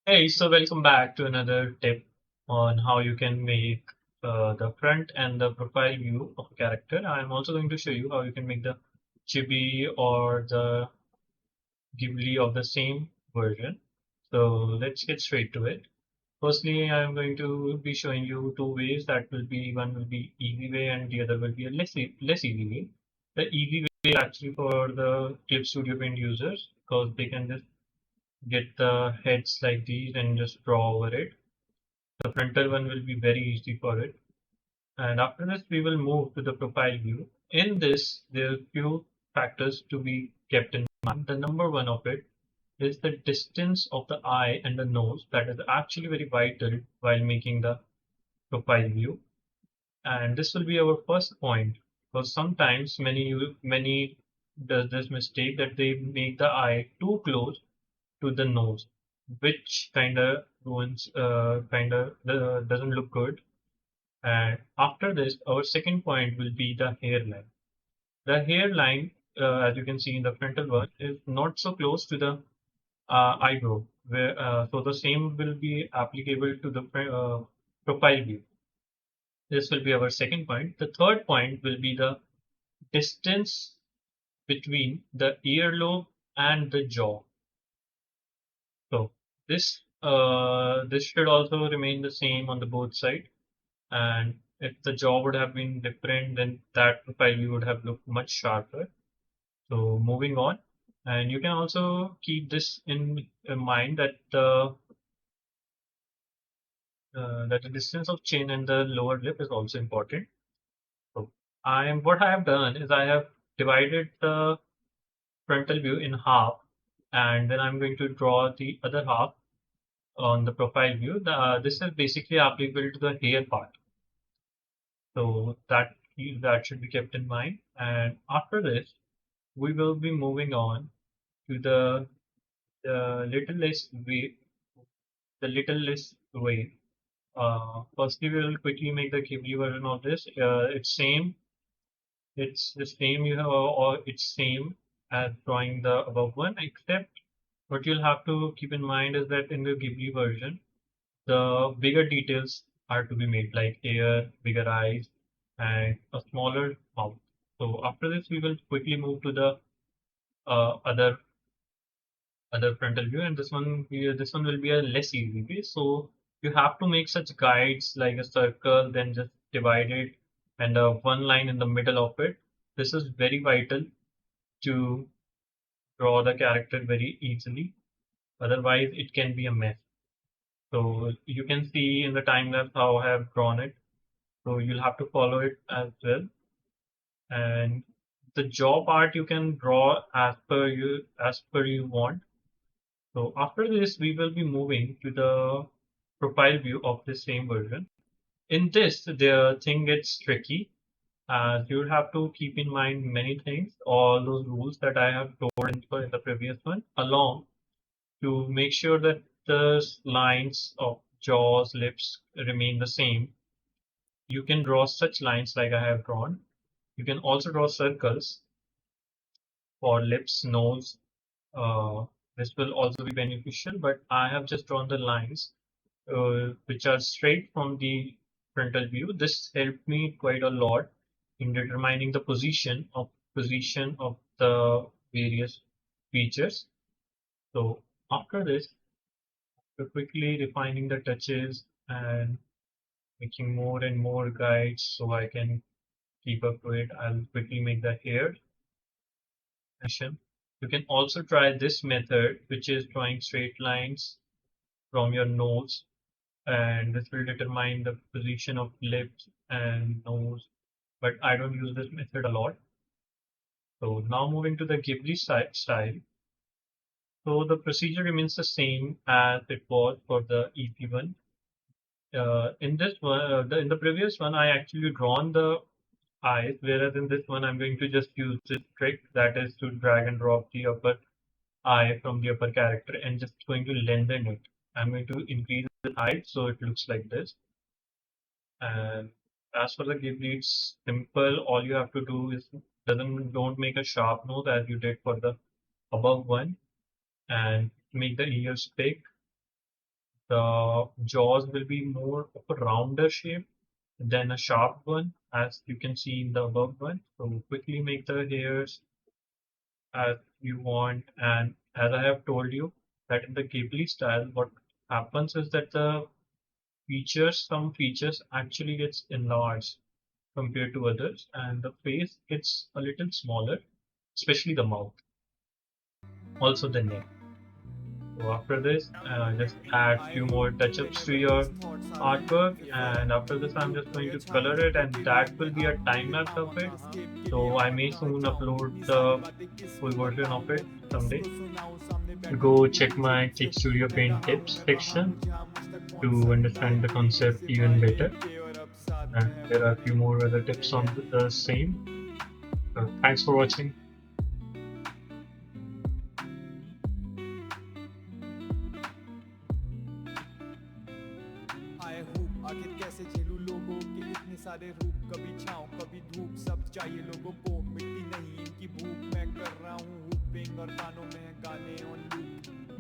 Hey, so welcome back to another tip on how you can make the front and the profile view of a character. I'm also going to show you how you can make the Chibi or the Ghibli of the same version. So let's get straight to it. Firstly, I'm going to be showing you two ways. That will be one will be easy way and the other will be a less easy way. The easy way is actually for the Clip Studio Paint users because they can just get the heads like these and just draw over it. The frontal one will be very easy for it. And after this, we will move to the profile view. In this, there are few factors to be kept in mind. The number one of it is the distance of the eye and the nose. That is actually very vital while making the profile view. And this will be our first point because sometimes many does this mistake that they make the eye too close to the nose, which kind of ruins, doesn't look good. And after this, our second point will be the hairline. The hairline, as you can see in the frontal one, is not so close to the eyebrow. So the same will be applicable to the profile view. This will be our second point. The third point will be the distance between the earlobe and the jaw. So this should also remain the same on the both sides. And if the jaw would have been different, then that profile view would have looked much sharper. So moving on, and you can also keep this in mind that the distance of chin and the lower lip is also important. So what I have done is I have divided the frontal view in half, and then I'm going to draw the other half on the profile view. This is basically applicable to the hair part. So that should be kept in mind. And after this, we will be moving on to the littlest way, the littlest way. Firstly, we will quickly make the Ghibli version of this. It's the same you have, or it's same as drawing the above one, except what you'll have to keep in mind is that in the Ghibli version, the bigger details are to be made, like hair, bigger eyes, and a smaller mouth. So after this, we will quickly move to the uh, other other frontal view, and this one will be a less easy way. So you have to make such guides like a circle, then just divide it, and one line in the middle of it. This is very vital to draw the character very easily. Otherwise, it can be a mess. So you can see in the time lapse how I have drawn it. So you'll have to follow it as well. And the jaw part you can draw as per you want. So after this, we will be moving to the profile view of the same version. In this, the thing gets tricky as you have to keep in mind many things, all those rules that I have told in the previous one, along to make sure that the lines of jaws, lips remain the same. You can draw such lines like I have drawn. You can also draw circles for lips, nose. Uh, this will also be beneficial, but I have just drawn the lines which are straight from the frontal view. This helped me quite a lot in determining the position of the various features. So after this, we're quickly refining the touches and making more and more guides so I can keep up to it. I'll quickly make the hair animation. You can also try this method, which is drawing straight lines from your nose, and this will determine the position of lips and nose. But I don't use this method a lot. So now moving to the Ghibli style. So the procedure remains the same as it was for the EP one. In this one, in the previous one, I actually drawn the eyes, whereas in this one, I'm going to just use this trick that is to drag and drop the upper eye from the upper character and just going to lengthen it. I'm going to increase the height so it looks like this. And as for the Ghibli, it's simple. All you have to do is don't make a sharp nose as you did for the above one, and make the ears big. The jaws will be more of a rounder shape than a sharp one, as you can see in the above one. So quickly make the hairs as you want. And as I have told you, that in the Ghibli style, what happens is that some features actually gets enlarged compared to others, and the face gets a little smaller, especially the mouth, also the neck. So after this, just add few more touch-ups to your artwork, and after this, I'm just going to color it, and that will be a time lapse of it. So I may soon upload the full version of it someday. Go check my Kick Studio Paint tips section to understand the concept even better. And there are a few more other tips on the same. Thanks for watching. आए हूँ आखिर कैसे झेलूं लोगों के इतने सारे रूप, कभी छाँव कभी धूप, सब चाहिए लोगों को, मिट्टी नहीं इनकी भूख, मैं कर रहा हूँ हुपिंग और कानों में गाने ऑन लूप।